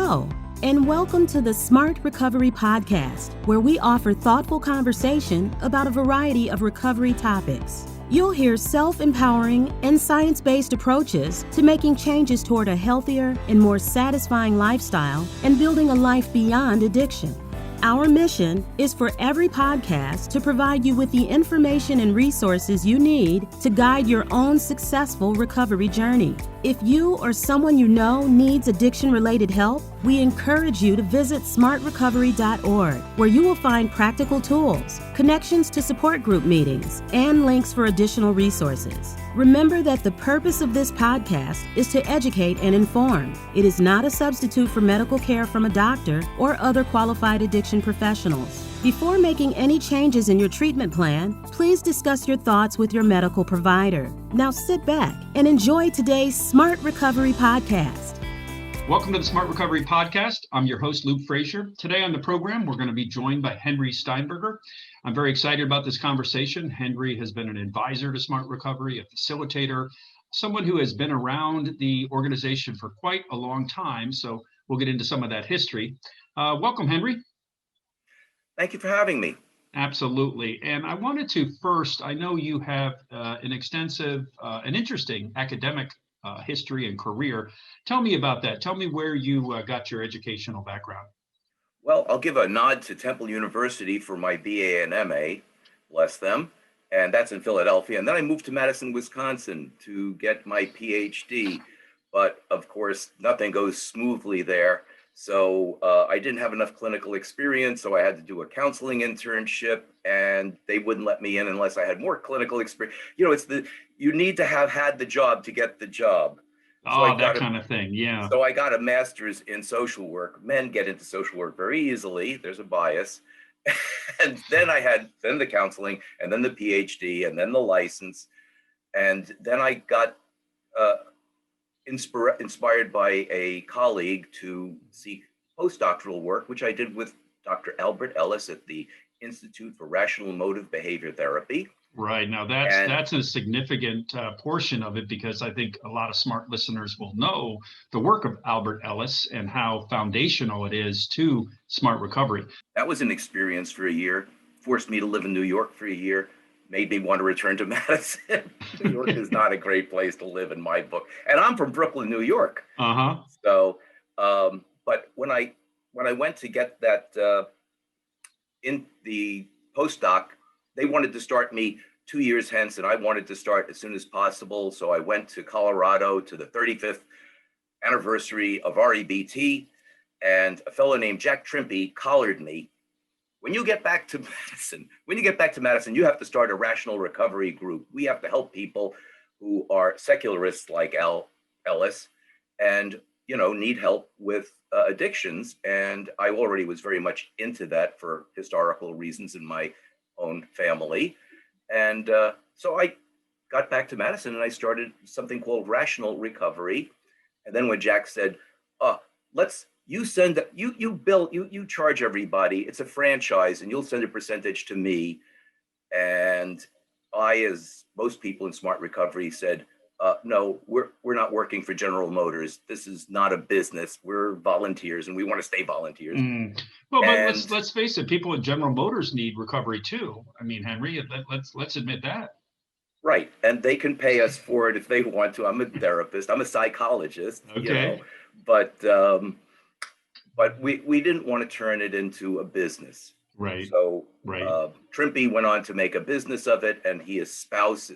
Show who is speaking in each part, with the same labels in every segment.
Speaker 1: Hello, and welcome to the Smart Recovery Podcast, where we offer thoughtful conversation about a variety of recovery topics. You'll hear self-empowering and science-based approaches to making changes toward a healthier and more satisfying lifestyle and building a life beyond addiction. Our mission is for every podcast to provide you with the information and resources you need to guide your own successful recovery journey. If you or someone you know needs addiction-related help, we encourage you to visit smartrecovery.org, where you will find practical tools, connections to support group meetings, and links for additional resources. Remember that the purpose of this podcast is to educate and inform. It is not a substitute for medical care from a doctor or other qualified addiction professionals. Before making any changes in your treatment plan, please discuss your thoughts with your medical provider. Now sit back and enjoy today's Smart Recovery Podcast.
Speaker 2: Welcome to the Smart Recovery Podcast. I'm your host, Luke Frazier. Today on the program, we're going to be joined by Henry Steinberger. I'm very excited about this conversation. Henry has been an advisor to Smart Recovery, a facilitator, someone who has been around the organization for quite a long time. So we'll get into some of that history. Welcome, Henry.
Speaker 3: Thank you for having me.
Speaker 2: Absolutely. And I wanted to first, I know you have an extensive and interesting academic history and career. Tell me about that. Tell me where you got your educational background.
Speaker 3: Well, I'll give a nod to Temple University for my BA and MA, bless them, and that's in Philadelphia. And then I moved to Madison, Wisconsin to get my PhD. But of course, nothing goes smoothly there. So I didn't have enough clinical experience, so I had to do a counseling internship, and they wouldn't let me in unless I had more clinical experience. You know, you need to have had the job to get the job.
Speaker 2: So that kind of thing, yeah.
Speaker 3: So I got a master's in social work. Men get into social work very easily. There's a bias. And then I had the counseling, and then the PhD, and then the license. And then I got inspired by a colleague to seek postdoctoral work, which I did with Dr. Albert Ellis at the Institute for Rational Emotive Behavior Therapy.
Speaker 2: Right. Now that's a significant portion of it, because I think a lot of smart listeners will know the work of Albert Ellis and how foundational it is to smart recovery.
Speaker 3: That was an experience for a year, forced me to live in New York for a year, made me want to return to Madison. New York is not a great place to live in my book. And I'm from Brooklyn, New York.
Speaker 2: Uh-huh.
Speaker 3: So, but when I went to get that in the postdoc, they wanted to start me 2 years hence, and I wanted to start as soon as possible. So I went to Colorado to the 35th anniversary of REBT, and a fellow named Jack Trimpey collared me. When you get back to Madison, you have to start a rational recovery group. We have to help people who are secularists like Ellis and, need help with addictions. And I already was very much into that for historical reasons in my own family. And so I got back to Madison and I started something called Rational Recovery. And then when Jack said, you charge everybody, it's a franchise, and you'll send a percentage to me. And I, as most people in Smart Recovery, said, no, we're not working for General Motors. This is not a business. We're volunteers, and we want to stay volunteers.
Speaker 2: Well, but let's face it, people at General Motors need recovery too. I mean, Henry, let's admit that.
Speaker 3: Right, and they can pay us for it if they want to. I'm a therapist. I'm a psychologist.
Speaker 2: Okay.
Speaker 3: But we didn't want to turn it into a business.
Speaker 2: Right.
Speaker 3: So
Speaker 2: right.
Speaker 3: Trimpey went on to make a business of it, and he espoused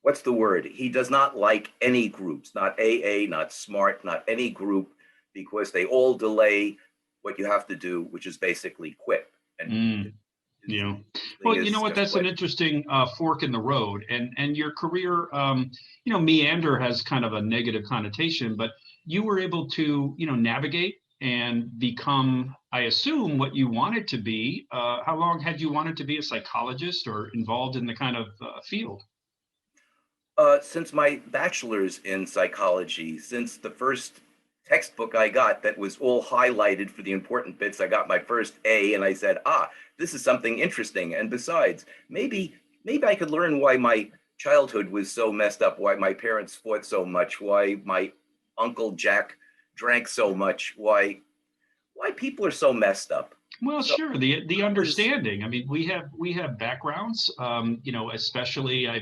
Speaker 3: what's the word? He does not like any groups, not AA, not SMART, not any group, because they all delay what you have to do, which is basically quit. And
Speaker 2: yeah. Well, you know what? That's an interesting fork in the road, and your career, meander has kind of a negative connotation, but you were able to, navigate and become, I assume, what you wanted to be. How long had you wanted to be a psychologist or involved in the kind of field?
Speaker 3: Since my bachelor's in psychology, since the first textbook I got that was all highlighted for the important bits, I got my first A, and I said, this is something interesting. And besides, maybe I could learn why my childhood was so messed up, why my parents fought so much, why my Uncle Jack drank so much, why people are so messed up.
Speaker 2: Well,
Speaker 3: So
Speaker 2: sure. The understanding. I mean, we have backgrounds. Especially I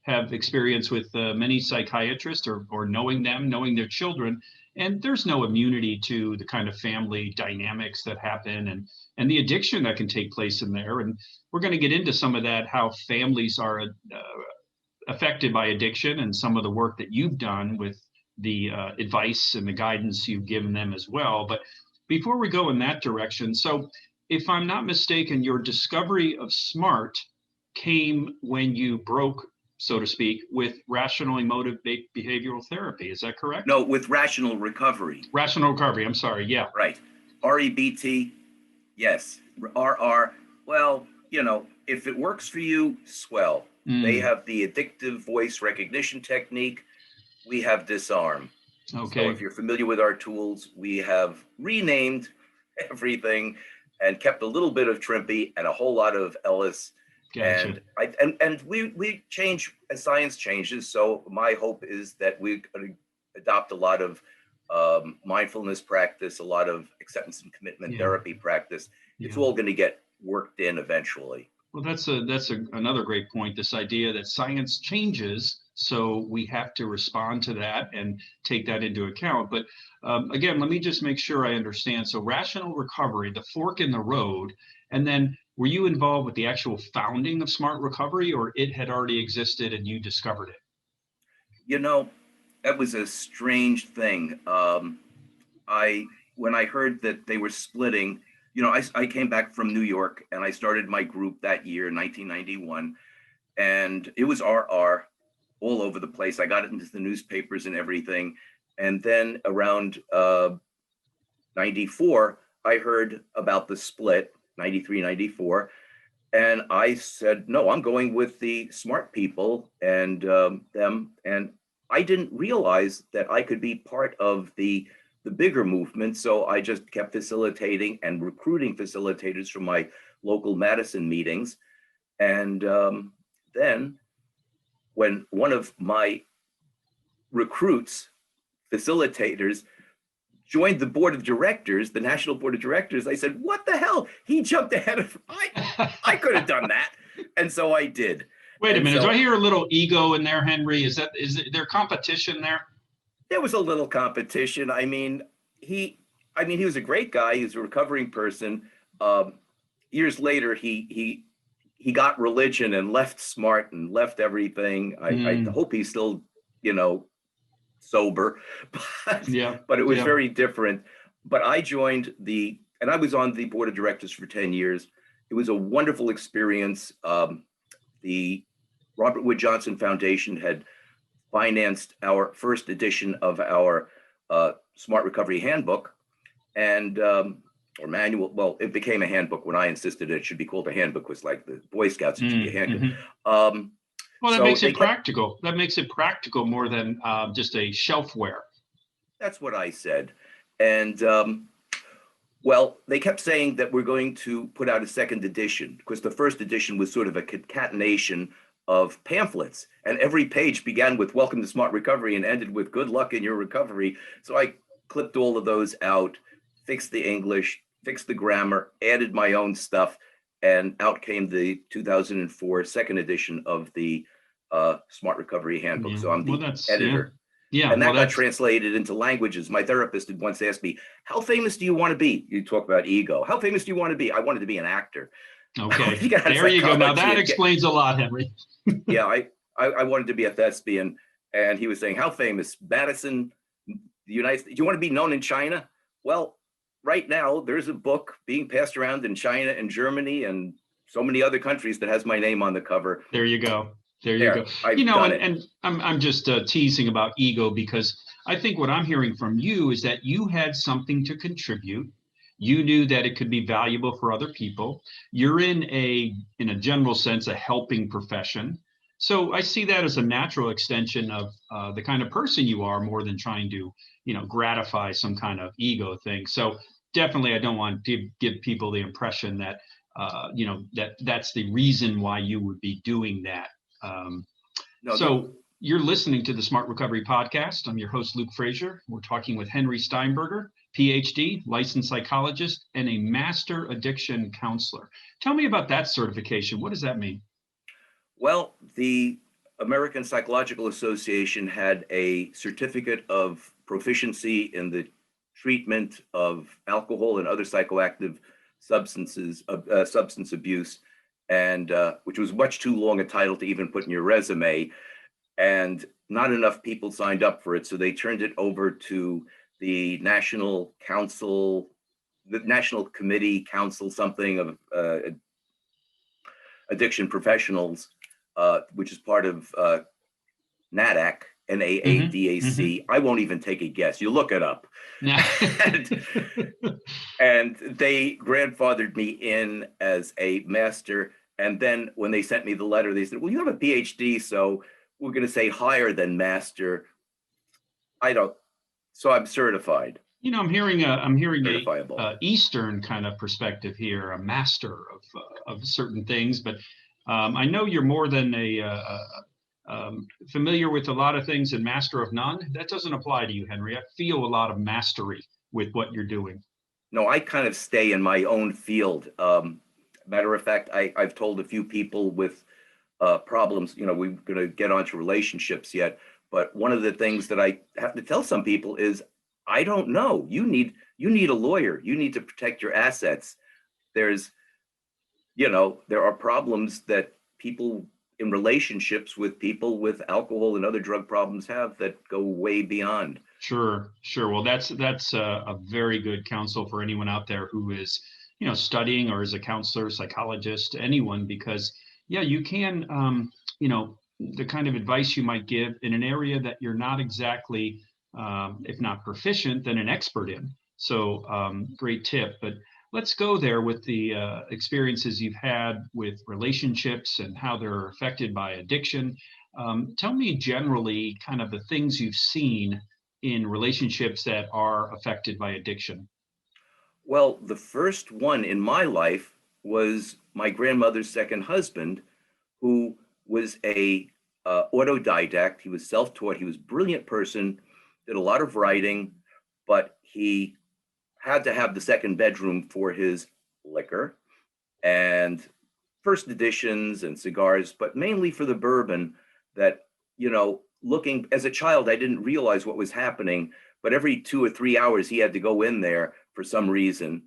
Speaker 2: have experience with many psychiatrists, or knowing them, knowing their children, and there's no immunity to the kind of family dynamics that happen, and the addiction that can take place in there. And we're going to get into some of that, how families are affected by addiction, and some of the work that you've done with the advice and the guidance you've given them as well. But before we go in that direction, so if I'm not mistaken, your discovery of SMART came when you broke, so to speak, with rational emotive behavioral therapy. Is that correct?
Speaker 3: No, with rational recovery.
Speaker 2: Rational recovery. I'm sorry. Yeah.
Speaker 3: Right. REBT. Yes. RR. Well, if it works for you, swell. They have the addictive voice recognition technique. We have Disarm.
Speaker 2: Okay.
Speaker 3: So if you're familiar with our tools, we have renamed everything and kept a little bit of Trimpy and a whole lot of Ellis.
Speaker 2: Gotcha.
Speaker 3: And we change as science changes. So my hope is that we're going to adopt a lot of mindfulness practice, a lot of acceptance and commitment therapy practice. It's all going to get worked in eventually.
Speaker 2: Well, that's another great point. This idea that science changes, so we have to respond to that and take that into account. But again, let me just make sure I understand. So rational recovery, the fork in the road, and then were you involved with the actual founding of Smart Recovery, or it had already existed and you discovered it?
Speaker 3: That was a strange thing. When I heard that they were splitting, I came back from New York and I started my group that year, 1991, and it was RR all over the place. I got it into the newspapers and everything. And then around 94, I heard about the split, 93, 94. And I said, no, I'm going with the smart people and them. And I didn't realize that I could be part of the bigger movement. So I just kept facilitating and recruiting facilitators from my local Madison meetings. And then when one of my recruits, facilitators, joined the board of directors, the national board of directors, I said, what the hell? He jumped ahead of, I could have done that. And so I did.
Speaker 2: Wait a minute, do I hear a little ego in there, Henry? Is there competition there?
Speaker 3: There was a little competition. He was a great guy. He was a recovering person. Years later, he got religion and left SMART and left everything. I hope he's still, sober, but it was very different. But I joined and I was on the board of directors for 10 years. It was a wonderful experience. The Robert Wood Johnson Foundation had financed our first edition of our Smart Recovery Handbook, and or manual. Well, it became a handbook when I insisted it should be called a handbook. It was like the Boy Scouts, it should be a handbook.
Speaker 2: Well, that makes it practical. That makes it practical more than just a shelfware.
Speaker 3: That's what I said. And they kept saying that we're going to put out a second edition, because the first edition was sort of a concatenation of pamphlets, and every page began with "Welcome to Smart Recovery" and ended with "Good luck in your recovery." So I clipped all of those out, fixed the English, fixed the grammar, added my own stuff, and out came the 2004 second edition of the Smart Recovery Handbook. So I'm the editor. And that got translated into languages. My therapist had once asked me, how famous do you want to be? You talk about ego. How famous do you want to be? I wanted to be an actor.
Speaker 2: Okay, there you go. Now that explains a lot, Henry.
Speaker 3: Yeah, I wanted to be a thespian. And he was saying, how famous? Madison, the United States. Do you want to be known in China? Well, right now, there's a book being passed around in China and Germany and so many other countries that has my name on the cover.
Speaker 2: There you go. There you go. And I'm just teasing about ego, because I think what I'm hearing from you is that you had something to contribute. You knew that it could be valuable for other people. You're in a general sense, a helping profession. So I see that as a natural extension of the kind of person you are, more than trying to, gratify some kind of ego thing. So definitely, I don't want to give people the impression that, that's the reason why you would be doing that. You're listening to the Smart Recovery Podcast. I'm your host, Luke Frazier. We're talking with Henry Steinberger, PhD, licensed psychologist, and a master addiction counselor. Tell me about that certification. What does that mean?
Speaker 3: Well, the American Psychological Association had a certificate of proficiency in the treatment of alcohol and other psychoactive substances, substance abuse, and which was much too long a title to even put in your resume. And not enough people signed up for it, so they turned it over to the National Committee Council, something of addiction professionals, which is part of NADAC, NAADAC. I won't even take a guess. You look it up. and they grandfathered me in as a master. And then when they sent me the letter, they said, well, you have a PhD, so we're going to say higher than master. So I'm certified.
Speaker 2: You know, I'm hearing a Eastern kind of perspective here, a master of certain things, but I know you're more than familiar with a lot of things and master of none. That doesn't apply to you, Henry. I feel a lot of mastery with what you're doing.
Speaker 3: No, I kind of stay in my own field. Matter of fact, I've told a few people with problems, we're going to get onto relationships yet, but one of the things that I have to tell some people is, I don't know. You need a lawyer. You need to protect your assets. There are problems that people in relationships with people with alcohol and other drug problems have that go way beyond.
Speaker 2: Sure. Well, that's a very good counsel for anyone out there who is, studying or is a counselor, psychologist, anyone, because you can, the kind of advice you might give in an area that you're not exactly, if not proficient, then an expert in. So great tip. But let's go there with the experiences you've had with relationships and how they're affected by addiction. Tell me generally kind of the things you've seen in relationships that are affected by addiction.
Speaker 3: Well, the first one in my life was my grandmother's second husband, who was a autodidact. He was self-taught. He was a brilliant person, did a lot of writing, but he had to have the second bedroom for his liquor and first editions and cigars, but mainly for the bourbon that, looking as a child, I didn't realize what was happening, but every 2 or 3 hours he had to go in there for some reason.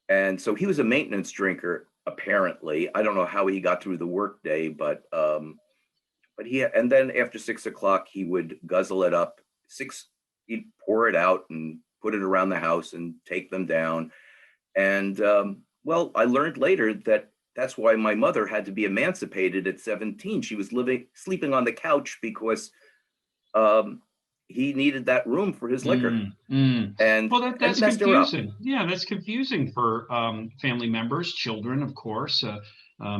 Speaker 3: And so he was a maintenance drinker, apparently. I don't know how he got through the workday, but and then after 6 o'clock, he would guzzle it up. He'd pour it out and put it around the house and take them down. And I learned later that that's why my mother had to be emancipated at 17. She was sleeping on the couch because he needed that room for his liquor. And
Speaker 2: well, that's confusing. Yeah, that's confusing for family members, children, of course.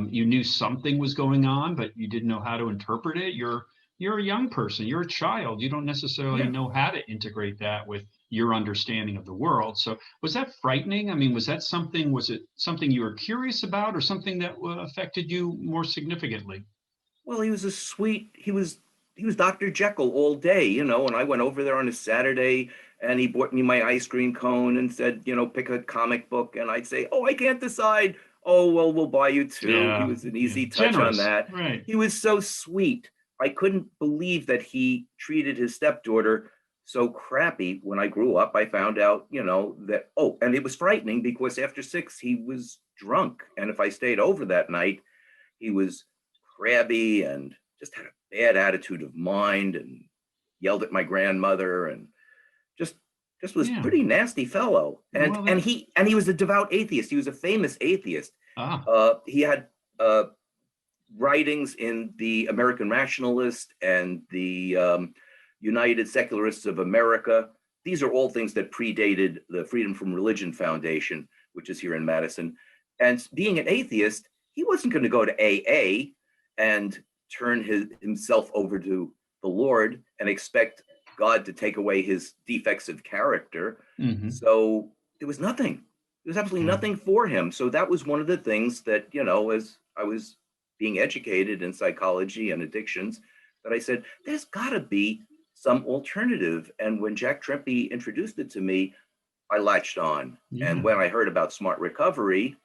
Speaker 2: You knew something was going on, but you didn't know how to interpret it. You're a young person. You're a child. You don't necessarily know how to integrate that with your understanding of the world. So was that frightening? I mean, was it something you were curious about or something that affected you more significantly?
Speaker 3: Well, he was Dr. Jekyll all day, and I went over there on a Saturday and he bought me my ice cream cone and said, pick a comic book. And I'd say, oh, I can't decide. Oh, well, we'll buy you two. Yeah, he was an easy touch
Speaker 2: generous
Speaker 3: on that.
Speaker 2: Right.
Speaker 3: He was so sweet. I couldn't believe that he treated his stepdaughter so crappy. When I grew up, I found out, that, and it was frightening because after 6, he was drunk. And if I stayed over that night, he was crabby and just had a bad attitude of mind and yelled at my grandmother and just was pretty nasty fellow. And he was a devout atheist. He was a famous atheist. He had writings in the American Rationalist and the United Secularists of America. These are all things that predated the Freedom from Religion Foundation, which is here in Madison. And being an atheist, he wasn't going to go to AA and turn himself over to the Lord and expect God to take away his defects of character. So there was nothing. There was absolutely nothing for him. So that was one of the things that, as I was being educated in psychology and addictions, that I said, there's got to be some alternative. And when Jack Trimpe introduced it to me, I latched on.
Speaker 2: Yeah.
Speaker 3: And when I heard about smart recovery,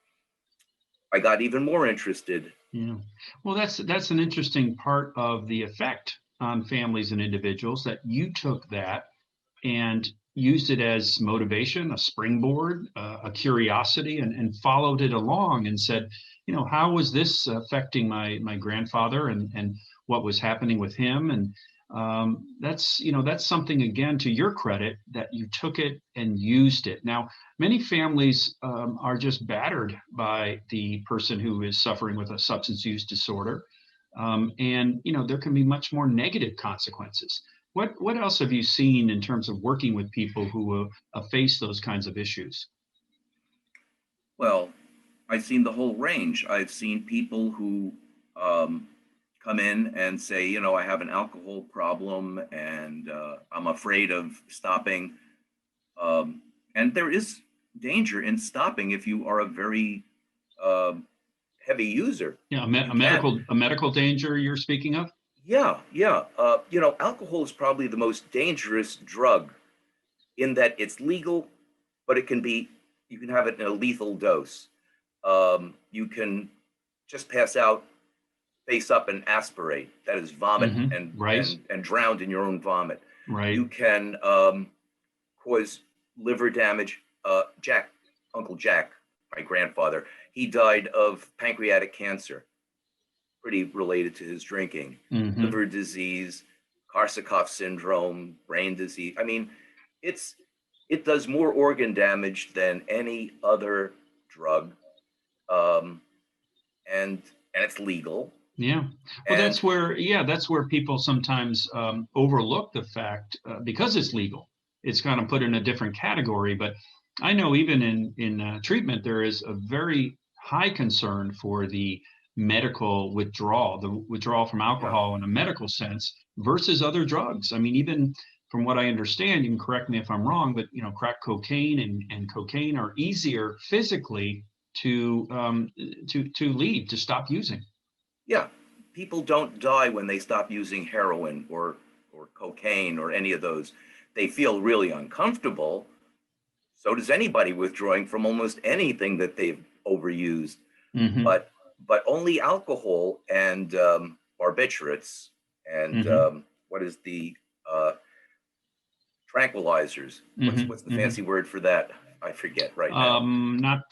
Speaker 3: I got even more interested.
Speaker 2: Yeah. Well, that's an interesting part of the effect on families and individuals, that you took that and used it as motivation, a springboard, a curiosity, and followed it along and said, how was this affecting my grandfather, and what was happening with him? And that's something, again, to your credit, that you took it and used it. Now, many families are just battered by the person who is suffering with a substance use disorder. And there can be much more negative consequences. What else have you seen in terms of working with people who face those kinds of issues?
Speaker 3: Well, I've seen the whole range. I've seen people who come in and say, I have an alcohol problem and I'm afraid of stopping. And there is danger in stopping if you are a very heavy user.
Speaker 2: Yeah, a medical danger you're speaking of?
Speaker 3: Yeah. Alcohol is probably the most dangerous drug in that it's legal, but you can have it in a lethal dose. You can just pass out, face up, and aspirate. That is vomit, and drowned in your own vomit.
Speaker 2: Right.
Speaker 3: You can cause liver damage. Uncle Jack, my grandfather, he died of pancreatic cancer, pretty related to his drinking. Liver disease, Korsakoff syndrome, brain disease. I mean, it does more organ damage than any other drug, and it's legal.
Speaker 2: Yeah. Well, that's where people sometimes overlook the fact, because it's legal, it's kind of put in a different category. But I know even in treatment, there is a very high concern for the medical withdrawal, the withdrawal from alcohol in a medical sense versus other drugs. I mean, even from what I understand, you can correct me if I'm wrong, but crack cocaine and cocaine are easier physically to leave, to stop using.
Speaker 3: Yeah, people don't die when they stop using heroin or cocaine or any of those. They feel really uncomfortable. So does anybody withdrawing from almost anything that they've overused. But only alcohol and barbiturates and what is the tranquilizers? What's the fancy word for that? I forget right now.
Speaker 2: Not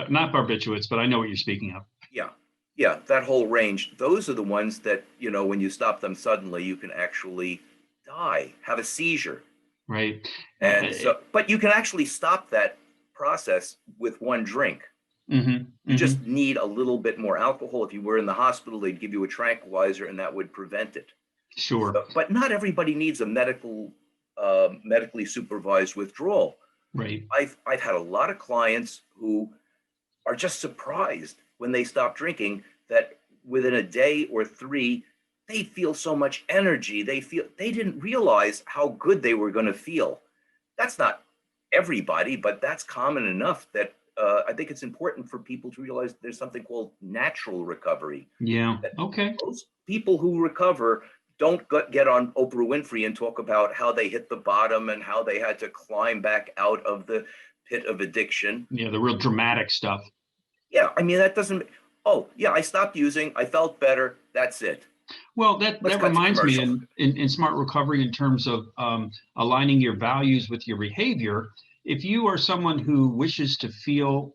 Speaker 2: barbiturates, but I know what you're speaking of.
Speaker 3: Yeah, that whole range. Those are the ones that, when you stop them suddenly, you can actually die, have a seizure.
Speaker 2: Right.
Speaker 3: And but you can actually stop that process with one drink. You just need a little bit more alcohol. If you were in the hospital, they'd give you a tranquilizer and that would prevent it.
Speaker 2: Sure.
Speaker 3: But not everybody needs a medically supervised withdrawal.
Speaker 2: Right.
Speaker 3: I've had a lot of clients who are just surprised when they stop drinking that within a day or 3, they feel so much energy. They didn't realize how good they were going to feel. That's not everybody, but that's common enough that I think it's important for people to realize there's something called natural recovery.
Speaker 2: Yeah. Okay.
Speaker 3: Most people who recover don't get on Oprah Winfrey and talk about how they hit the bottom and how they had to climb back out of the pit of addiction.
Speaker 2: Yeah, the real dramatic stuff.
Speaker 3: Yeah, I mean, that doesn't, I stopped using, I felt better, that's it.
Speaker 2: Well, that reminds me in smart recovery, in terms of aligning your values with your behavior. If you are someone who wishes to feel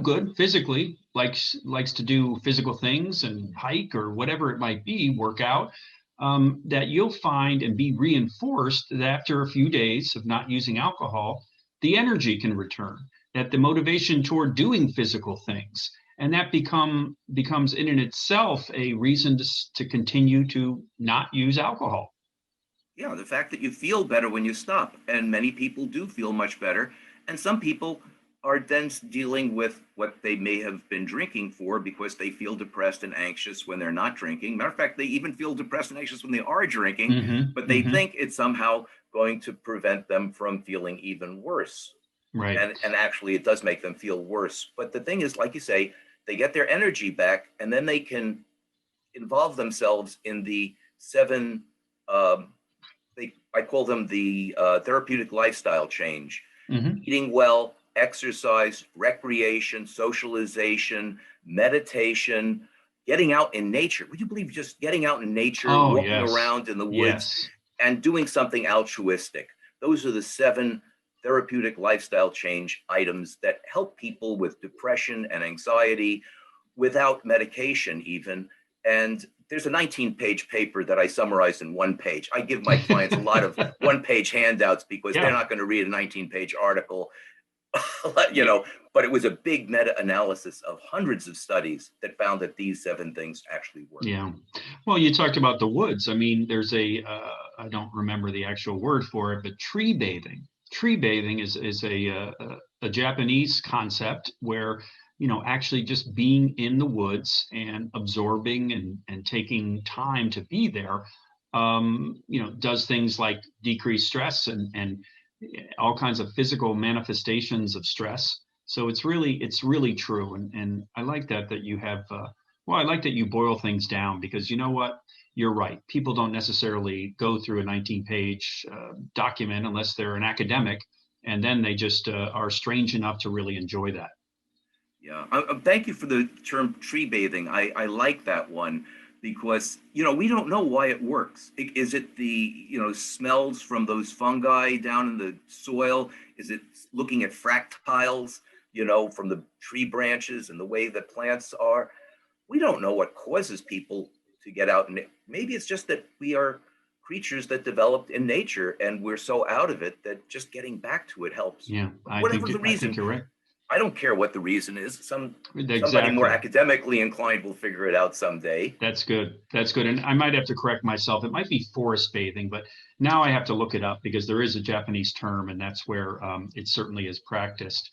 Speaker 2: good physically, likes to do physical things and hike or whatever it might be, work out, that you'll find and be reinforced that after a few days of not using alcohol, the energy can return, that the motivation toward doing physical things, and that becomes in and itself a reason to continue to not use alcohol.
Speaker 3: Yeah, the fact that you feel better when you stop, and many people do feel much better, and some people are then dealing with what they may have been drinking for because they feel depressed and anxious when they're not drinking. Matter of fact, they even feel depressed and anxious when they are drinking, but they think it's somehow going to prevent them from feeling even worse.
Speaker 2: Right.
Speaker 3: And actually, it does make them feel worse. But the thing is, like you say, they get their energy back, and then they can involve themselves in the 7, I call them the therapeutic lifestyle change. Eating well, exercise, recreation, socialization, meditation, getting out in nature. Would you believe just getting out in nature, walking around in the woods, and doing something altruistic? Those are the 7 therapeutic lifestyle change items that help people with depression and anxiety without medication even. And there's a 19-page paper that I summarized in 1 page. I give my clients a lot of 1-page handouts because they're not going to read a 19-page article, but it was a big meta-analysis of hundreds of studies that found that these 7 things actually work.
Speaker 2: Yeah. Well, you talked about the woods. I mean, there's I don't remember the actual word for it, but tree bathing. Tree bathing is a Japanese concept where, actually just being in the woods and absorbing and taking time to be there, does things like decrease stress and all kinds of physical manifestations of stress. So it's really true. And I like that you have, I like that you boil things down, because you know what? You're right. People don't necessarily go through a 19-page document unless they're an academic, and then they just are strange enough to really enjoy that.
Speaker 3: Yeah, thank you for the term tree bathing. I like that one because, we don't know why it works. Is it the, smells from those fungi down in the soil? Is it looking at fractals, from the tree branches and the way that plants are? We don't know what causes people to get out. And maybe it's just that we are creatures that developed in nature and we're so out of it that just getting back to it helps.
Speaker 2: Yeah,
Speaker 3: I think you're right. I don't care what the reason is. Somebody more academically inclined will figure it out someday.
Speaker 2: That's good. And I might have to correct myself. It might be forest bathing, but now I have to look it up because there is a Japanese term, and that's where it certainly is practiced.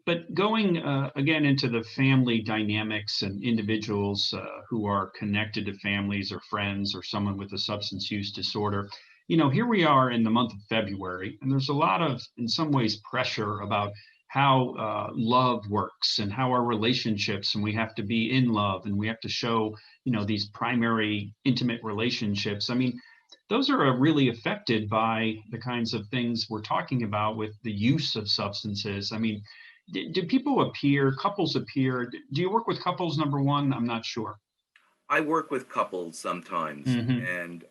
Speaker 2: But going again into the family dynamics and individuals who are connected to families or friends or someone with a substance use disorder, here we are in the month of February, and there's a lot of, in some ways, pressure about how love works and how our relationships, and we have to be in love and we have to show, these primary intimate relationships. I mean, those are really affected by the kinds of things we're talking about with the use of substances. I mean, do couples appear? Do you work with couples, number one? I'm not sure.
Speaker 3: I work with couples sometimes, and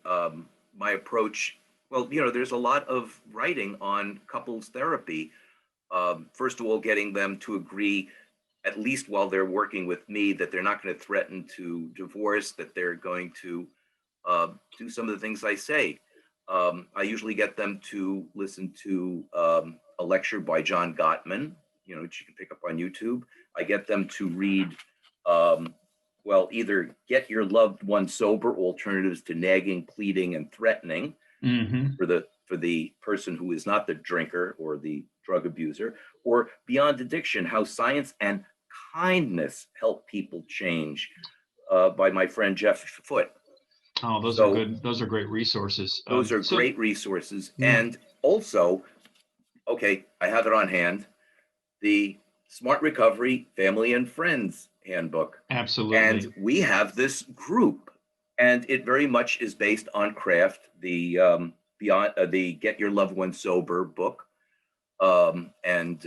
Speaker 3: my approach, there's a lot of writing on couples therapy. First of all, getting them to agree, at least while they're working with me, that they're not going to threaten to divorce, that they're going to do some of the things I say. I usually get them to listen to a lecture by John Gottman, which you can pick up on YouTube. I get them to read, either Get Your Loved One Sober, Alternatives to Nagging, Pleading, and Threatening, for the person who is not the drinker or the drug abuser, or Beyond Addiction, How Science and Kindness Help People Change, by my friend Jeff Foote.
Speaker 2: Oh, those are good. Those are great resources.
Speaker 3: Those are great resources. Yeah. And also, I have it on hand, the Smart Recovery Family and Friends Handbook.
Speaker 2: Absolutely.
Speaker 3: And we have this group, and it very much is based on Craft, the Get Your Loved One Sober book, and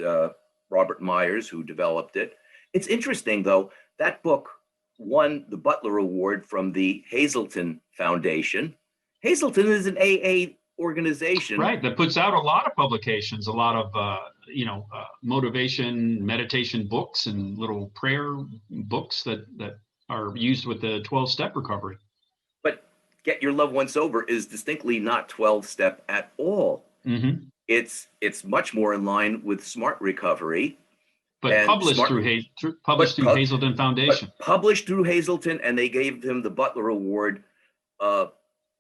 Speaker 3: Robert Myers, who developed it. It's interesting, though, that book won the Butler Award from the Hazelden Foundation. Hazelden is an AA organization.
Speaker 2: Right, that puts out a lot of publications, a lot of motivation, meditation books and little prayer books that are used with the 12-step recovery.
Speaker 3: But Get Your Loved One Sober is distinctly not 12-step at all. It's much more in line with Smart Recovery.
Speaker 2: But published through Hazelden Foundation.
Speaker 3: Published through Hazelden, and they gave him the Butler Award,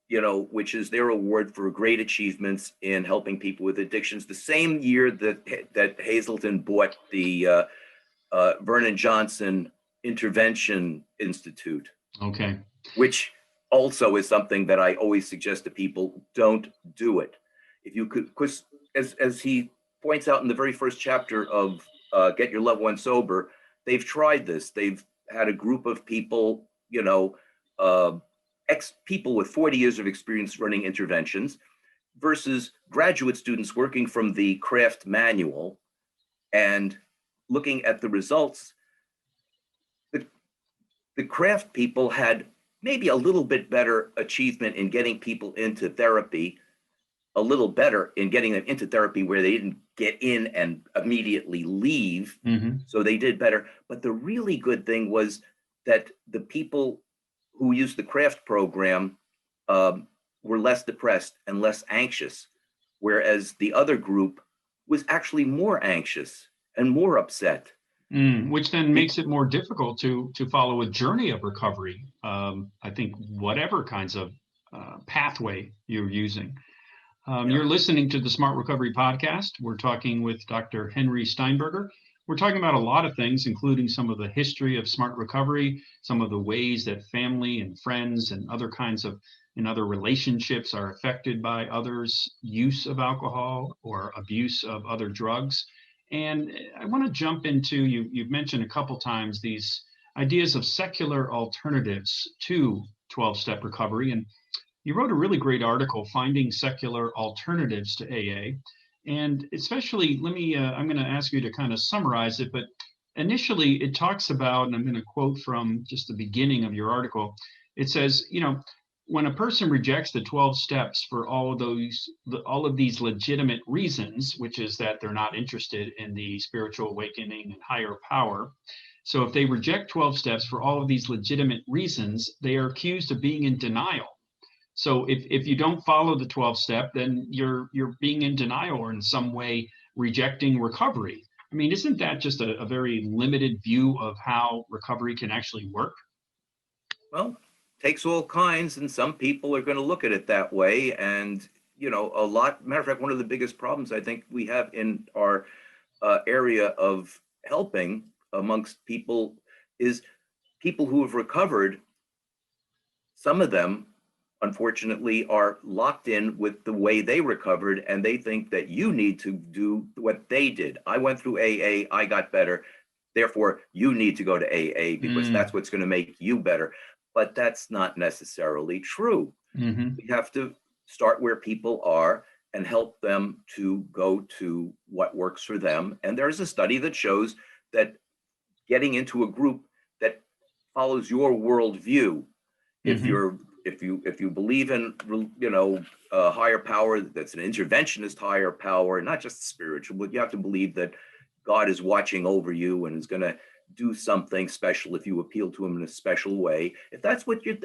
Speaker 3: which is their award for great achievements in helping people with addictions. The same year that Hazelden bought the Vernon Johnson Intervention Institute.
Speaker 2: Okay.
Speaker 3: Which also is something that I always suggest to people: don't do it. If you could, because as he points out in the very first chapter of Get Your Loved One Sober, they've tried this. They've had a group of people you know, people with 40 years of experience running interventions versus graduate students working from the craft manual and looking at the results. The craft people had maybe a little bit better achievement in getting people into therapy, a little better in getting them into therapy where they didn't get in and immediately leave. So they did better. But the really good thing was that the people who used the craft program were less depressed and less anxious, whereas the other group was actually more anxious and more upset.
Speaker 2: Which then makes it more difficult to follow a journey of recovery. I think whatever kinds of pathway you're using. You're listening to the Smart Recovery Podcast. We're talking with Dr. Henry Steinberger. We're talking about a lot of things, including some of the history of smart recovery, some of the ways that family and friends and other kinds of other relationships are affected by others' use of alcohol or abuse of other drugs. And I want to jump into, you've mentioned a couple times these ideas of secular alternatives to 12-step recovery. And you wrote a really great article, Finding Secular Alternatives to AA. And especially, I'm going to ask you to kind of summarize it, but initially it talks about, and I'm going to quote from just the beginning of your article, it says, when a person rejects the 12 steps for all of these legitimate reasons, which is that they're not interested in the spiritual awakening and higher power. So if they reject 12 steps for all of these legitimate reasons, they are accused of being in denial. So if you don't follow the 12 step, then you're being in denial or in some way rejecting recovery. I mean, isn't that just a very limited view of how recovery can actually work?
Speaker 3: Well, takes all kinds, and some people are going to look at it that way. And, matter of fact, one of the biggest problems I think we have in our area of helping amongst people is people who have recovered. Some of them, unfortunately, are locked in with the way they recovered, and they think that you need to do what they did. I went through AA, I got better. Therefore, you need to go to AA because that's what's going to make you better. But that's not necessarily true. We have to start where people are and help them to go to what works for them. And there's a study that shows that getting into a group that follows your worldview, if you believe in higher power, that's an interventionist higher power, not just spiritual, but you have to believe that God is watching over you and is going to do something special if you appeal to him in a special way. If that's what you're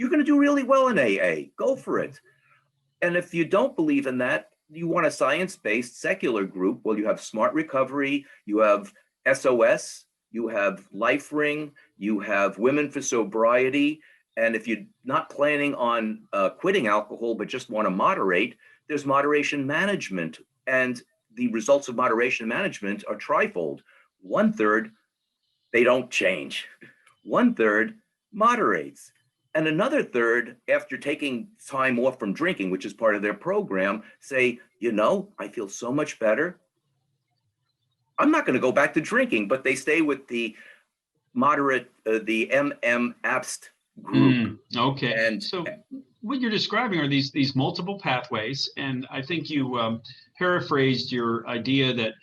Speaker 3: going to do really well in AA, go for it. And if you don't believe in that, you want a science-based secular group, well, you have Smart Recovery, you have SOS, you have Life Ring, you have Women for Sobriety. And if you're not planning on quitting alcohol, but just want to moderate, there's moderation management. And the results of moderation management are trifold. 1/3, they don't change. 1/3 moderates. And another third, after taking time off from drinking, which is part of their program, say, I feel so much better. I'm not going to go back to drinking, but they stay with the moderate, the MM-ABST group.
Speaker 2: Okay.
Speaker 3: And
Speaker 2: so what you're describing are these multiple pathways. And I think you paraphrased your idea that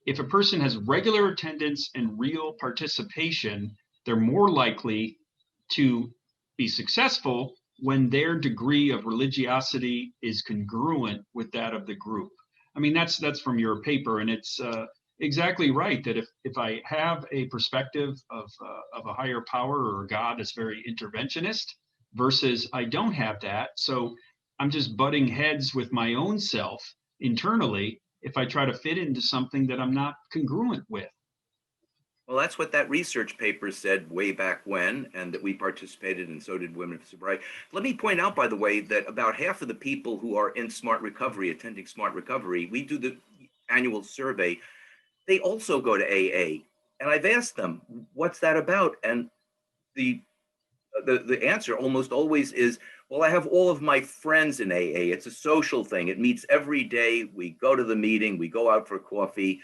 Speaker 2: if a person has regular attendance and real participation, they're more likely to be successful when their degree of religiosity is congruent with that of the group. I mean, that's from your paper, and it's exactly right that if I have a perspective of a higher power or a God that's very interventionist versus I don't have that, so I'm just butting heads with my own self internally if I try to fit into something that I'm not congruent with.
Speaker 3: Well, that's what that research paper said way back when, and that we participated in, so did Women for Sobriety. Let me point out, by the way, that about half of the people who are in Smart Recovery, attending Smart Recovery, we do the annual survey, they also go to AA. And I've asked them, what's that about? And the answer almost always is, well, I have all of my friends in AA. It's a social thing. It meets every day. We go to the meeting, we go out for coffee,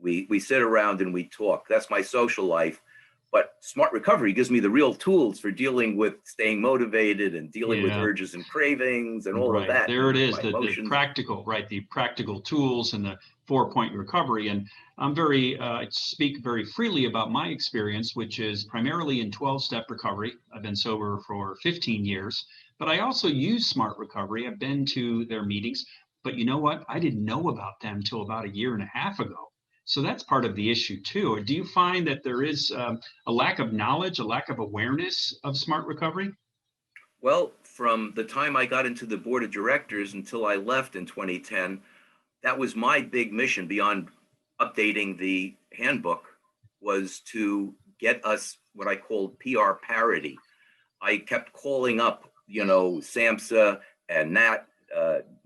Speaker 3: we sit around and we talk. That's my social life. But Smart Recovery gives me the real tools for dealing with staying motivated and dealing with urges and cravings and all of
Speaker 2: Right.
Speaker 3: that.
Speaker 2: There it is,
Speaker 3: My
Speaker 2: the
Speaker 3: emotions.
Speaker 2: practical, right? The practical tools and the 4-point recovery. And I'm I speak very freely about my experience, which is primarily in 12-step recovery. I've been sober for 15 years, but I also use Smart Recovery. I've been to their meetings, but you know what? I didn't know about them till about a year and a half ago. So that's part of the issue too. Do you find that there is a lack of knowledge, a lack of awareness of Smart Recovery?
Speaker 3: Well, from the time I got into the board of directors until I left in 2010, that was my big mission beyond updating the handbook, was to get us what I called PR parity. I kept calling up, SAMHSA and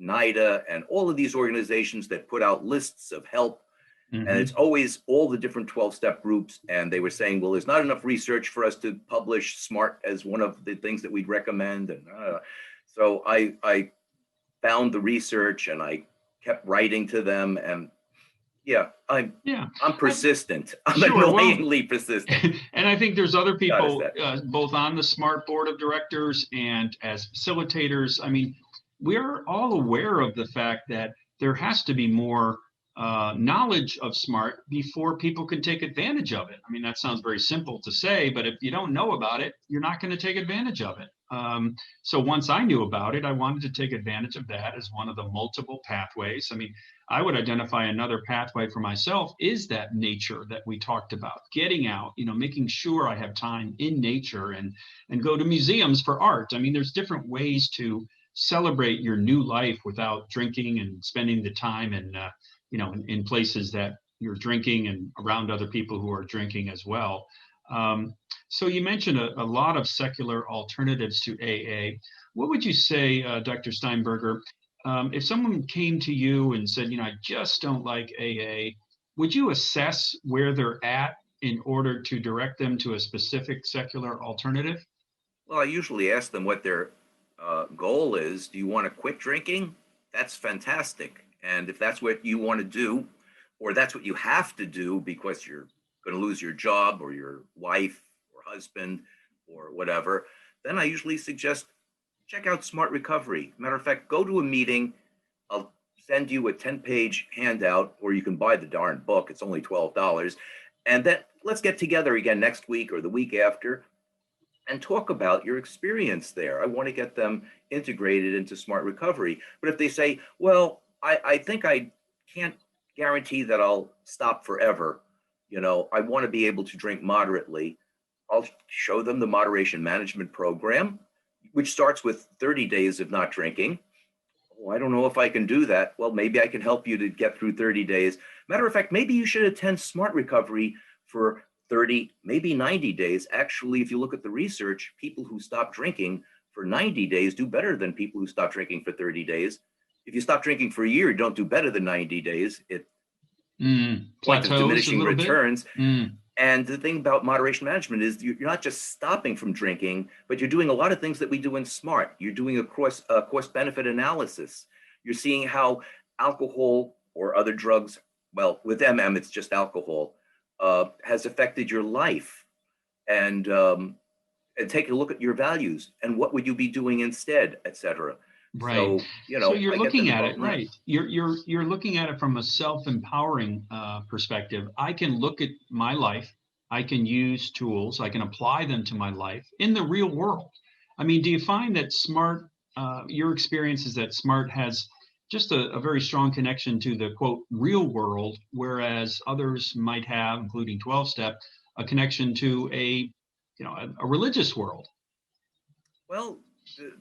Speaker 3: NIDA and all of these organizations that put out lists of help. And it's always all the different 12-step groups. And they were saying, well, there's not enough research for us to publish SMART as one of the things that we'd recommend. And so I found the research and I kept writing to them. And I'm persistent. I'm annoyingly persistent.
Speaker 2: And I think there's other people, both on the SMART board of directors and as facilitators. I mean, we're all aware of the fact that there has to be more knowledge of SMART before people can take advantage of it. I mean, that sounds very simple to say, but if you don't know about it, you're not going to take advantage of it. So once I knew about it, I wanted to take advantage of that as one of the multiple pathways. I mean, I would identify another pathway for myself is that nature that we talked about, getting out, making sure I have time in nature and go to museums for art. I mean, there's different ways to celebrate your new life without drinking and spending the time and in places that you're drinking and around other people who are drinking as well. So you mentioned a lot of secular alternatives to AA. What would you say, Dr. Steinberger, if someone came to you and said, I just don't like AA, would you assess where they're at in order to direct them to a specific secular alternative?
Speaker 3: Well, I usually ask them what their goal is. Do you want to quit drinking? That's fantastic. And if that's what you want to do, or that's what you have to do because you're going to lose your job or your wife or husband or whatever, then I usually suggest check out Smart Recovery. Matter of fact, go to a meeting. I'll send you a 10-page handout, or you can buy the darn book. It's only $12. And then let's get together again next week or the week after and talk about your experience there. I want to get them integrated into Smart Recovery. But if they say, well, I think I can't guarantee that I'll stop forever. I want to be able to drink moderately. I'll show them the moderation management program, which starts with 30 days of not drinking. Oh, I don't know if I can do that. Well, maybe I can help you to get through 30 days. Matter of fact, maybe you should attend Smart Recovery for 30, maybe 90 days. Actually, if you look at the research, people who stop drinking for 90 days do better than people who stop drinking for 30 days. If you stop drinking for a year, you don't do better than 90 days. It point of diminishing returns. And the thing about moderation management is you're not just stopping from drinking, but you're doing a lot of things that we do in SMART. You're doing a cost-benefit analysis. You're seeing how alcohol or other drugs, well, with MM, it's just alcohol, has affected your life. And take a look at your values and what would you be doing instead, et cetera.
Speaker 2: Right.
Speaker 3: So,
Speaker 2: so you're looking at it, right? You're looking at it from a self-empowering perspective. I can look at my life. I can use tools. I can apply them to my life in the real world. I mean, do you find that SMART, your experience is that SMART has just a very strong connection to the quote real world, whereas others might have, including 12-step, a connection to a religious world?
Speaker 3: Well,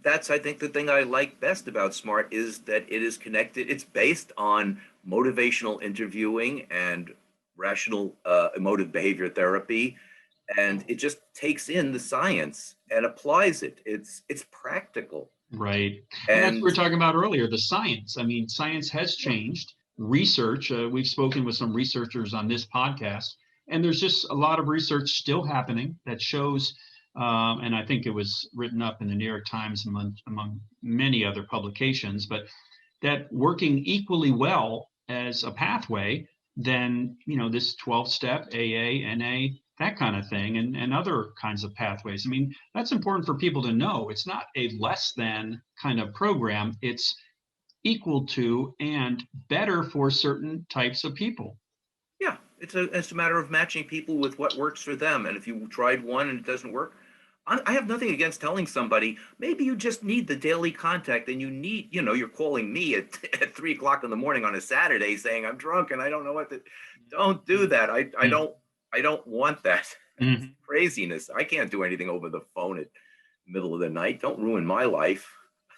Speaker 3: that's, I think, the thing I like best about SMART is that it is connected. It's based on motivational interviewing and rational emotive behavior therapy. And it just takes in the science and applies it. It's practical.
Speaker 2: Right. And that's what we were talking about earlier, the science. I mean, science has changed. Research, we've spoken with some researchers on this podcast, and there's just a lot of research still happening that shows and I think it was written up in the New York Times among many other publications, but that working equally well as a pathway, then, this 12-step AA, NA, that kind of thing, and other kinds of pathways. I mean, that's important for people to know. It's not a less than kind of program. It's equal to and better for certain types of people.
Speaker 3: Yeah, it's a matter of matching people with what works for them. And if you tried one and it doesn't work, I have nothing against telling somebody, maybe you just need the daily contact and you need, you're calling me at, at 3 o'clock in the morning on a Saturday saying I'm drunk and I don't know what to, don't do that. I don't want that.
Speaker 2: Mm-hmm.
Speaker 3: Craziness. I can't do anything over the phone at middle of the night. Don't ruin my life.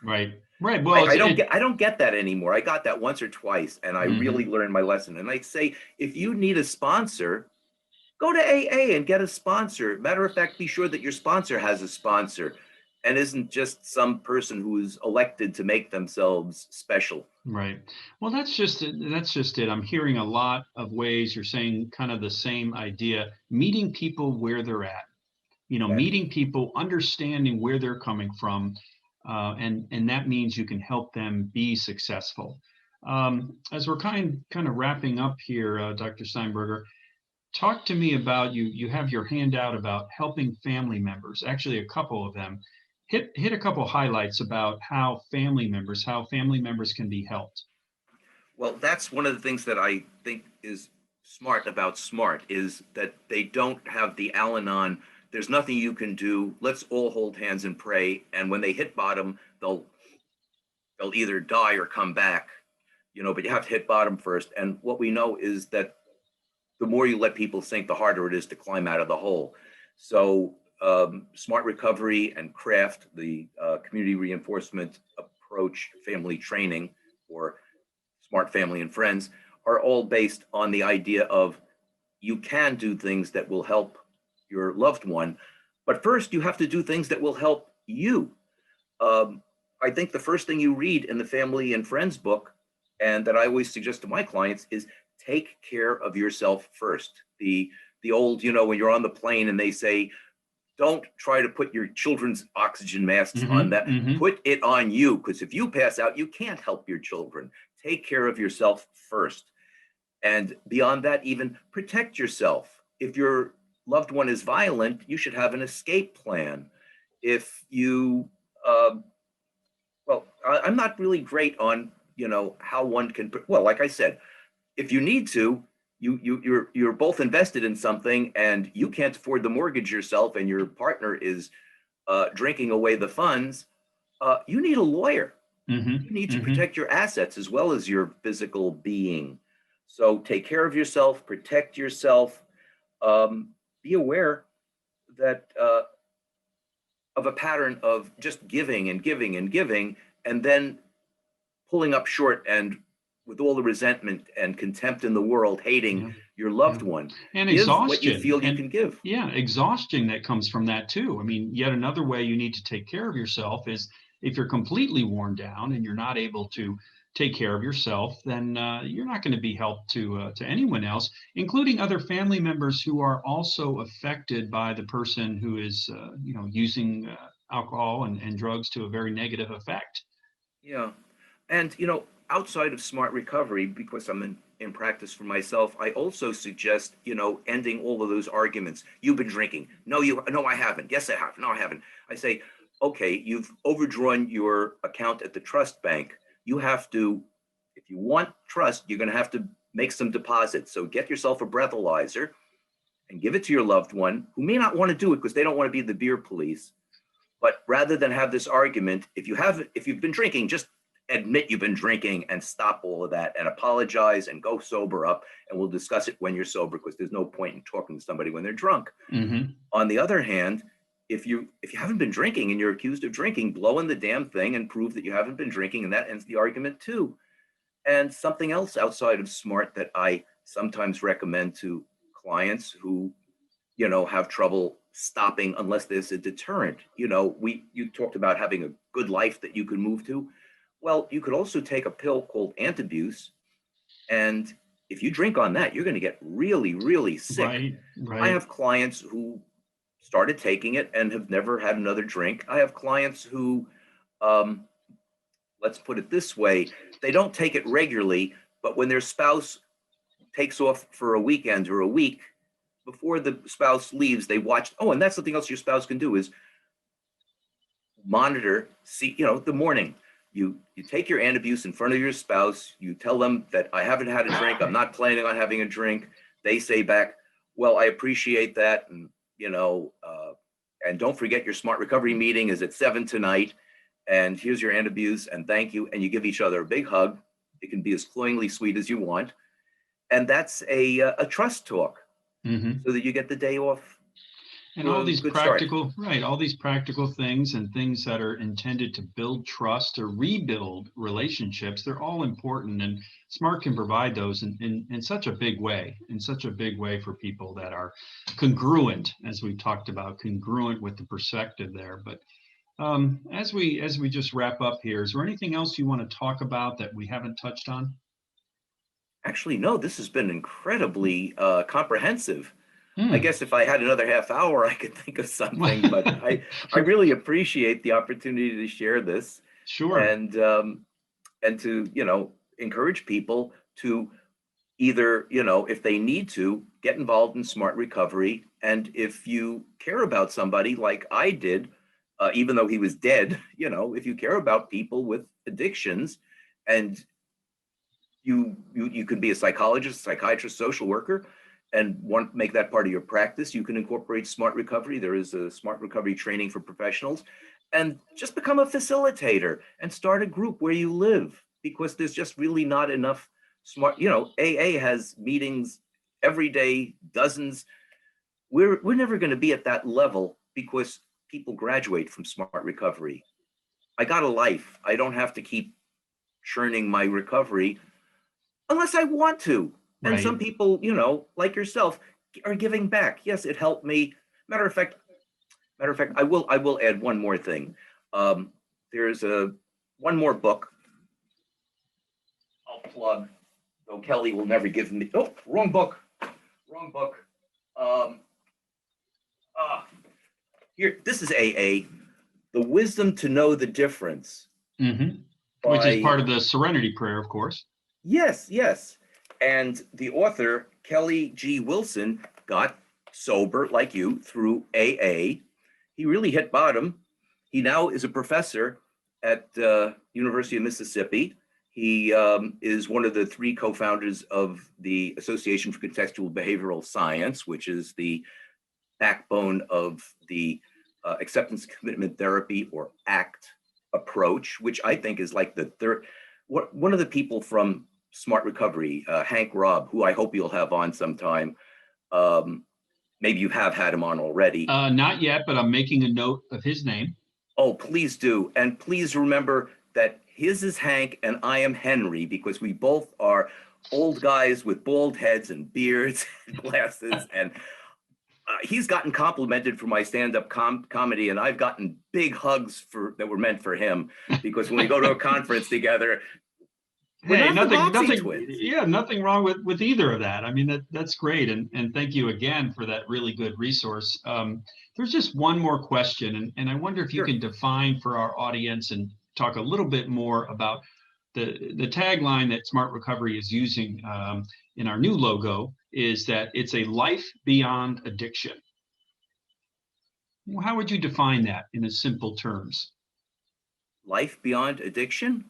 Speaker 2: Right. Well,
Speaker 3: I don't get that anymore. I got that once or twice and I really learned my lesson. And I'd say, if you need a sponsor, go to AA and get a sponsor. Matter of fact, be sure that your sponsor has a sponsor and isn't just some person who is elected to make themselves special.
Speaker 2: Right. Well, that's just it. I'm hearing a lot of ways you're saying kind of the same idea, meeting people where they're at, meeting people, understanding where they're coming from. And that means you can help them be successful. As we're kind of wrapping up here, Dr. Steinberger, talk to me about you have your handout about helping family members, actually a couple of them. Hit a couple highlights about how family members can be helped.
Speaker 3: Well, that's one of the things that I think is smart about SMART, is that they don't have the Al-Anon, there's nothing you can do, let's all hold hands and pray, and when they hit bottom, they'll either die or come back, but you have to hit bottom first. And what we know is that the more you let people sink, the harder it is to climb out of the hole. So SMART Recovery and CRAFT, the Community Reinforcement Approach Family Training, or SMART Family and Friends, are all based on the idea of you can do things that will help your loved one, but first you have to do things that will help you. I think the first thing you read in the Family and Friends book, and that I always suggest to my clients, is take care of yourself first. The old, when you're on the plane and they say, don't try to put your children's oxygen masks on that. Put it on you, because if you pass out, you can't help your children. Take care of yourself first. And beyond that, even protect yourself. If your loved one is violent, you should have an escape plan. If you, I'm not really great on, how one can, like I said, if you need to, you're both invested in something and you can't afford the mortgage yourself and your partner is drinking away the funds, you need a lawyer. You need to protect your assets as well as your physical being. So take care of yourself, protect yourself, be aware that of a pattern of just giving and giving and giving, and then pulling up short and with all the resentment and contempt in the world, hating your loved one.
Speaker 2: And
Speaker 3: give
Speaker 2: exhaustion.
Speaker 3: What you feel you can give.
Speaker 2: Yeah, exhaustion that comes from that too. I mean, yet another way you need to take care of yourself is if you're completely worn down and you're not able to take care of yourself, then you're not going to be helped to anyone else, including other family members who are also affected by the person who is, using alcohol and drugs to a very negative effect.
Speaker 3: Yeah. And, outside of SMART Recovery, because I'm in practice for myself, I also suggest, ending all of those arguments. You've been drinking. No, I haven't. Yes, I have. No, I haven't. I say, okay, you've overdrawn your account at the trust bank. You have to, if you want trust, you're going to have to make some deposits. So get yourself a breathalyzer and give it to your loved one who may not want to do it because they don't want to be the beer police. But rather than have this argument, if you've been drinking, just admit you've been drinking and stop all of that and apologize and go sober up, and we'll discuss it when you're sober, because there's no point in talking to somebody when they're drunk. On the other hand, if you haven't been drinking and you're accused of drinking, blow in the damn thing and prove that you haven't been drinking, and that ends the argument too. And something else outside of SMART that I sometimes recommend to clients who, have trouble stopping unless there's a deterrent. You talked about having a good life that you can move to. Well, you could also take a pill called antabuse, and if you drink on that, you're going to get really, really sick.
Speaker 2: Right.
Speaker 3: I have clients who started taking it and have never had another drink. I have clients who, let's put it this way, they don't take it regularly, but when their spouse takes off for a weekend or a week, before the spouse leaves, they watch. Oh, and that's something else your spouse can do is monitor, see, the morning. You take your antabuse in front of your spouse. You tell them that I haven't had a drink. I'm not planning on having a drink. They say back, well, I appreciate that. And, and don't forget your smart recovery meeting is at 7 tonight. And here's your antabuse and thank you. And you give each other a big hug. It can be as cloyingly sweet as you want. And that's a trust talk so that you get the day off.
Speaker 2: And all these all these practical things and things that are intended to build trust or rebuild relationships, they're all important. And SMART can provide those in such a big way, for people that are congruent, as we talked about, congruent with the perspective there. But as we just wrap up here, is there anything else you want to talk about that we haven't touched on?
Speaker 3: Actually, no, this has been incredibly comprehensive. I guess if I had another half hour, I could think of something, but I really appreciate the opportunity to share this.
Speaker 2: Sure.
Speaker 3: And to, encourage people to either, if they need to, get involved in smart recovery. And if you care about somebody like I did, even though he was dead, if you care about people with addictions and you could be a psychologist, psychiatrist, social worker, and want to make that part of your practice, you can incorporate smart recovery. There is a smart recovery training for professionals, and just become a facilitator and start a group where you live, because there's just really not enough smart, AA has meetings every day, dozens. We're never going to be at that level because people graduate from smart recovery. I got a life. I don't have to keep churning my recovery unless I want to. And some people, like yourself, are giving back. Yes, it helped me. Matter of fact, I will add one more thing. There's one more book I'll plug, though Kelly will never give me. Oh, wrong book. Here, this is AA, The Wisdom to Know the Difference.
Speaker 2: Which is part of the Serenity Prayer, of course.
Speaker 3: Yes. And the author, Kelly G. Wilson, got sober like you through AA. He really hit bottom. He now is a professor at University of Mississippi. He is one of the 3 co-founders of the Association for Contextual Behavioral Science, which is the backbone of the acceptance commitment therapy, or ACT approach, which I think is like the third. One of the people from Smart Recovery, Hank Robb, who I hope you'll have on sometime. Maybe you have had him on already.
Speaker 2: Not yet, but I'm making a note of his name.
Speaker 3: Oh, please do. And please remember that his is Hank and I am Henry, because we both are old guys with bald heads and beards and glasses. And he's gotten complimented for my stand-up comedy, and I've gotten big hugs that were meant for him, because when we go to a conference together,
Speaker 2: nothing wrong with either of that. I mean, that's great. And thank you again for that really good resource. There's just one more question, and I wonder if you can define for our audience and talk a little bit more about the tagline that Smart Recovery is using in our new logo, is that it's a life beyond addiction. How would you define that in simple terms?
Speaker 3: Life beyond addiction?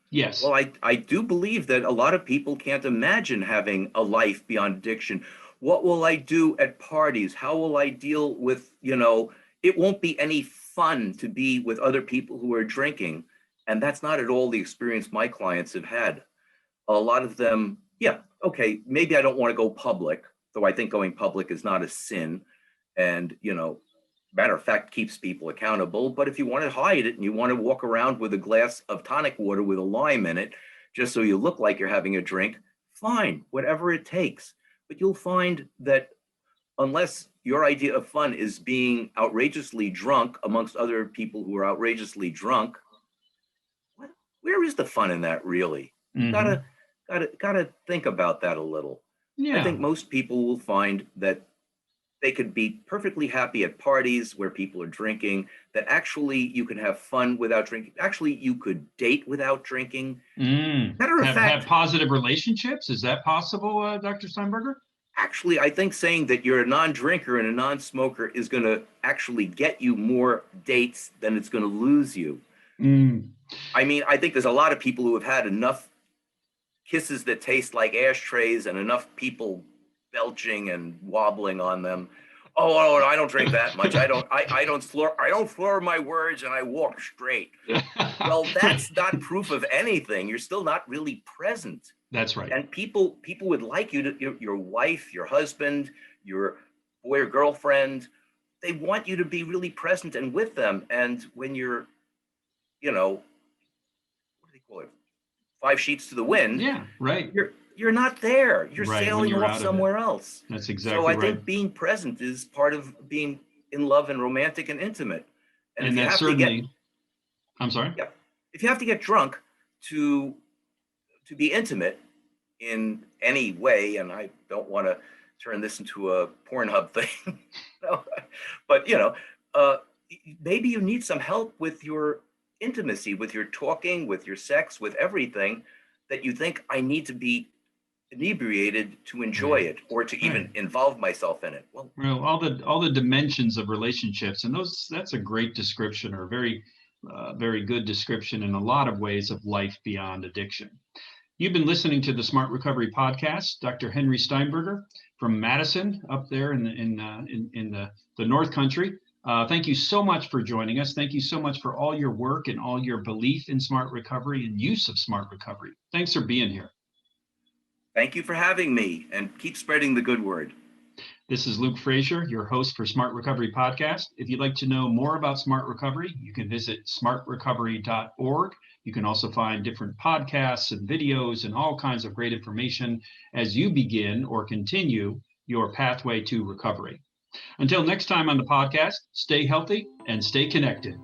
Speaker 2: Yes.
Speaker 3: Well, I do believe that a lot of people can't imagine having a life beyond addiction. What will I do at parties? How will I deal with, it won't be any fun to be with other people who are drinking. And that's not at all the experience my clients have had. A lot of them, maybe I don't want to go public, though I think going public is not a sin. And, matter of fact, keeps people accountable. But if you want to hide it and you want to walk around with a glass of tonic water with a lime in it, just so you look like you're having a drink, fine, whatever it takes. But you'll find that unless your idea of fun is being outrageously drunk amongst other people who are outrageously drunk, where is the fun in that really? You gotta think about that a little. Yeah. I think most people will find that they could be perfectly happy at parties where people are drinking, that actually you can have fun without drinking. Actually, you could date without drinking.
Speaker 2: Matter of fact, have positive relationships. Is that possible, Dr. Steinberger?
Speaker 3: actually, I think saying that you're a non-drinker and a non-smoker is going to actually get you more dates than it's going to lose you. I mean, I think there's a lot of people who have had enough kisses that taste like ashtrays and enough people belching and wobbling on them. Oh, I don't drink that much. I don't slur my words, and I walk straight. Well, that's not proof of anything. You're still not really present.
Speaker 2: That's right.
Speaker 3: And people would like you to, your wife, your husband, your boy or girlfriend, they want you to be really present and with them. And when you're, what do they call it? 5 sheets to the wind.
Speaker 2: Yeah, right.
Speaker 3: You're not there. You're
Speaker 2: right,
Speaker 3: sailing off somewhere else.
Speaker 2: That's exactly
Speaker 3: right.
Speaker 2: So
Speaker 3: I think being present is part of being in love and romantic and intimate.
Speaker 2: And if you have certainly, I'm sorry?
Speaker 3: Yeah. If you have to get drunk to be intimate in any way, and I don't want to turn this into a Pornhub thing, but maybe you need some help with your intimacy, with your talking, with your sex, with everything, that you think I need to be inebriated to enjoy it or to even involve myself in it. Well,
Speaker 2: all the dimensions of relationships, and that's a great description, or very very good description in a lot of ways of life beyond addiction. You've been listening to the Smart Recovery Podcast. Dr. Henry Steinberger from Madison, up there in the North Country. Thank you so much for joining us. Thank you so much for all your work and all your belief in smart recovery and use of smart recovery. Thanks for being here.
Speaker 3: Thank you for having me, and keep spreading the good word.
Speaker 2: This is Luke Frazier, your host for Smart Recovery Podcast. If you'd like to know more about smart recovery, you can visit smartrecovery.org. You can also find different podcasts and videos and all kinds of great information as you begin or continue your pathway to recovery. Until next time on the podcast, stay healthy and stay connected.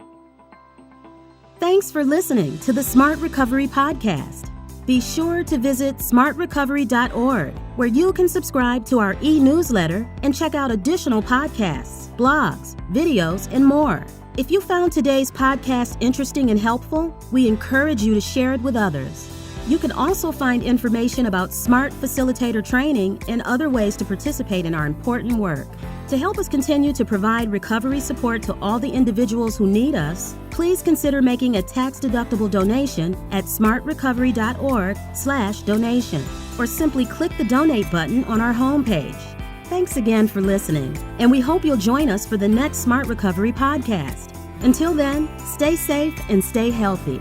Speaker 1: Thanks for listening to the Smart Recovery Podcast. Be sure to visit smartrecovery.org, where you can subscribe to our e-newsletter and check out additional podcasts, blogs, videos, and more. If you found today's podcast interesting and helpful, we encourage you to share it with others. You can also find information about smart facilitator training and other ways to participate in our important work. To help us continue to provide recovery support to all the individuals who need us, please consider making a tax-deductible donation at smartrecovery.org/donation, or simply click the donate button on our homepage. Thanks again for listening, and we hope you'll join us for the next Smart Recovery Podcast. Until then, stay safe and stay healthy.